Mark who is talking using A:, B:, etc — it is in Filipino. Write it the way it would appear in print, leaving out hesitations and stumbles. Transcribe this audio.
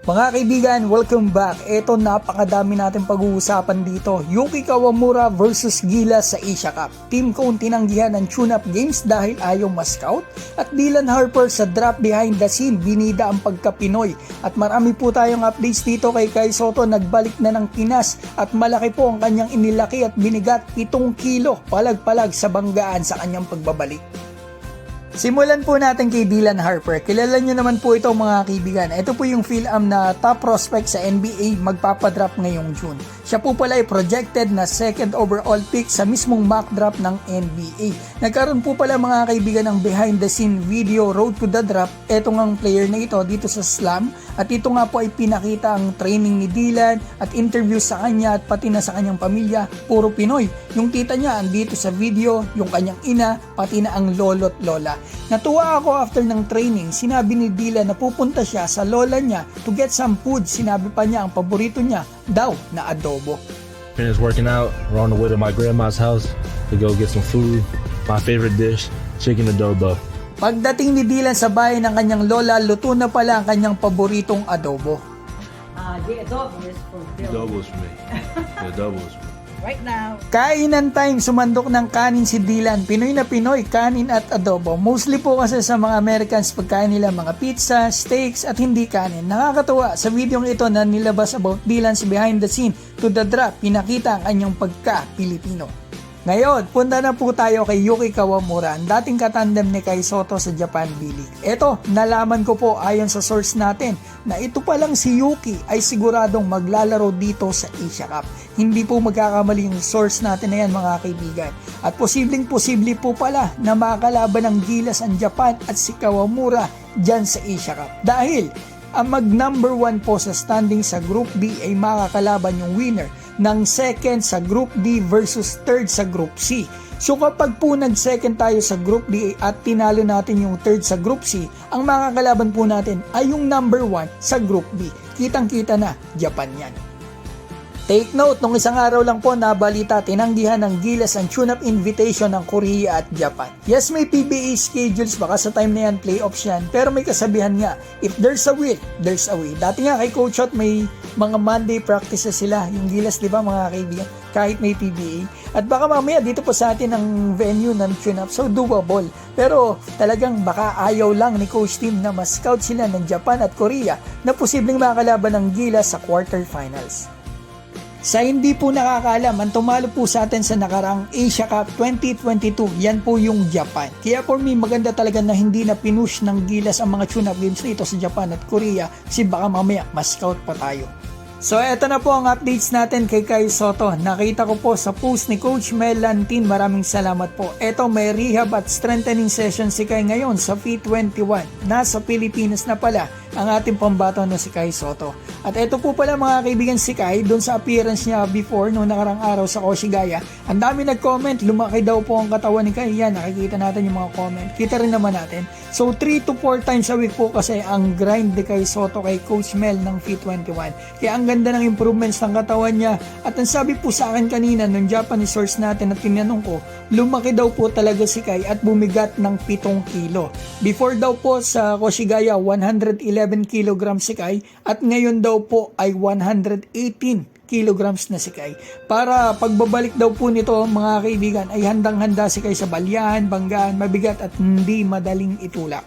A: Mga kaibigan, welcome back. Ito, napakadami natin pag-uusapan dito. Yuki Kawamura versus Gilas sa Asia Cup. Team Cone tinanggihan ng tune-up games dahil ayaw ma-scout. At Dylan Harper sa drop behind the scene, binida ang pagka-Pinoy. At marami po tayong updates dito kay Kai Sotto, nagbalik na ng Pinas. At malaki po ang kanyang inilaki at binigat 7 kilo palag-palag sa banggaan sa kanyang pagbabalik. Simulan po natin kay Dylan Harper. Kilala nyo naman po ito mga kaibigan. Ito po yung Phil-Am na top prospect sa NBA, magpapadrop ngayong June. Siya po pala ay projected na second overall pick sa mismong mock draft ng NBA. Nagkaroon po pala mga kaibigan ng behind the scene video road to the draft. Ito ngang player na ito dito sa Slam. At ito nga po ay pinakita ang training ni Dylan at interview sa kanya at pati na sa kanyang pamilya. Puro Pinoy. Yung tita niya andito sa video, yung kanyang ina, pati na ang lolo't lola. Natuwa ako after ng training, sinabi ni Dylan na pupunta siya sa lola niya to get some food. Sinabi pa niya ang paborito niya daw na adobo.
B: Finished working out, we're on the way to my grandma's house to go get some food. My favorite dish, chicken adobo.
A: Pagdating ni Dylan sa bahay ng kanyang lola, luto na pala ang kanyang paboritong adobo.
C: The adobo is for Bill.
B: Adobo's for me. The adobo's for me.
C: Right now.
A: Kainan time, sumandok ng kanin si Dylan. Pinoy na Pinoy, kanin at adobo. Mostly po kasi sa mga Americans, pagkain nila mga pizza, steaks at hindi kanin. Nakakatuwa, sa video ito na nilabas about Dylan's behind the scene to the drop, pinakita ang kanyang pagka-Pilipino. Ngayon, punta na po tayo kay Yuki Kawamura, ang dating katandem ni Kai Sotto sa Japan B-League. Eto, nalaman ko po ayon sa source natin na ito palang si Yuki ay siguradong maglalaro dito sa Asia Cup. Hindi po magkakamali yung source natin na yan mga kaibigan. At posibleng-posible po pala na makakalaban ng Gilas ang Japan at si Kawamura dyan sa Asia Cup. Dahil ang mag-number 1 po sa standing sa Group B ay makakalaban yung winner ng second sa Group D versus third sa Group C. So kapag po nag-second tayo sa Group D at tinalo natin yung third sa Group C, ang makakalaban po natin ay yung number 1 sa Group B. Kitang-kita na, Japan yan. Take note, nung isang araw lang po nabalita, tinanggihan ng Gilas ang tune-up invitation ng Korea at Japan. Yes, may PBA schedules, baka sa time na yan, playoffs yan, pero may kasabihan nga, if there's a will, there's a way. Dati nga kay Coach Hot, may mga Monday practices sila, yung Gilas, di ba mga kaibigan, kahit may PBA. At baka mamaya dito po sa atin ang venue ng tune-up, so doable. Pero talagang baka ayaw lang ni Coach Tim na ma-scout sila ng Japan at Korea na posibleng makalaban ng Gilas sa quarterfinals. Sa hindi po nakakaalam, ang tumalo po sa atin sa nakaraang Asia Cup 2022, yan po yung Japan. Kaya for me, maganda talaga na hindi na pinush ng Gilas ang mga tune-up games dito sa Japan at Korea kasi baka mamaya mas-scout pa tayo. So eto na po ang updates natin kay Kai Sotto. Nakita ko po sa post ni Coach Mel Lantin, maraming salamat po. Eto, may rehab at strengthening session si Kai ngayon sa P21. Nasa Pilipinas na pala ang ating pambato na si Kai Sotto. At eto po pala mga kaibigan si Kai, doon sa appearance niya before noong nakarang araw sa Koshigaya, ang dami nag-comment, lumaki daw po ang katawan ni Kai. Yan, nakikita natin yung mga comment. Kita rin naman natin. So 3 to 4 times a week po kasi ang grind ni Kai Sotto kay Coach Mel ng P21. Kaya ang ganda ng improvements ng katawan niya. At ang sabi po sa akin kanina nung Japanese source natin at tinanong ko, lumaki daw po talaga si Kai at bumigat ng 7 kilo. Before daw po sa Koshigaya, 111 kilograms si Kai at ngayon daw po ay 118 kilograms na si Kai. Para pagbabalik daw po nito mga kaibigan ay handang-handa si Kai sa balyahan, banggaan, mabigat at hindi madaling itulak.